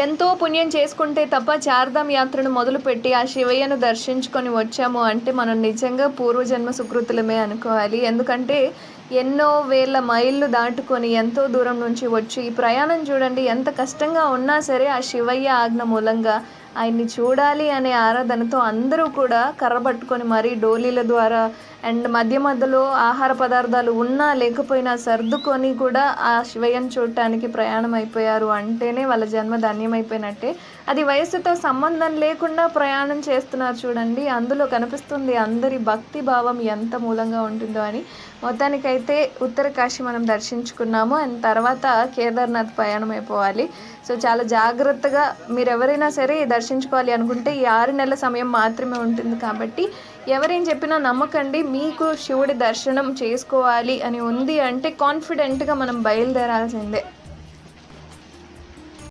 ఎంతో పుణ్యం చేసుకుంటే తప్ప చార్ధామ్ యాత్రను మొదలుపెట్టి ఆ శివయ్యను దర్శించుకొని వచ్చాము అంటే మనం నిజంగా పూర్వజన్మ సుకృతులమే అనుకోవాలి. ఎందుకంటే ఎన్నో వేల మైళ్ళు దాటుకొని ఎంతో దూరం నుంచి వచ్చి ఈ ప్రయాణం చూడండి ఎంత కష్టంగా ఉన్నా సరే ఆ శివయ్య ఆజ్ఞ మూలంగా ఆయన్ని చూడాలి అనే ఆరాధనతో అందరూ కూడా కర్ర పట్టుకొని మరీ డోలీల ద్వారా అండ్ మధ్య మధ్యలో ఆహార పదార్థాలు ఉన్నా లేకపోయినా సర్దుకొని కూడా ఆ శివయ్యను చూడటానికి ప్రయాణం అయిపోయారు అంటేనే వాళ్ళ జన్మ ధన్యమైపోయినట్టే. అది వయసుతో సంబంధం లేకుండా ప్రయాణం చేస్తున్నారు చూడండి. అందులో కనిపిస్తుంది అందరి భక్తి భావం ఎంత మూలంగా ఉంటుందో అని. మొత్తానికైతే ఉత్తర కాశీ మనం దర్శించుకున్నాము అండ్ తర్వాత కేదార్నాథ్ ప్రయాణం అయిపోవాలి. సో చాలా జాగ్రత్తగా మీరు ఎవరైనా సరే దర్శించుకోవాలి అనుకుంటే ఈ 6 నెలల సమయం మాత్రమే ఉంటుంది కాబట్టి ఎవరేం చెప్పినా నమ్మకండి. మీకు శివుడి దర్శనం చేసుకోవాలి అని ఉంది అంటే కాన్ఫిడెంట్గా మనం బయలుదేరాల్సిందే.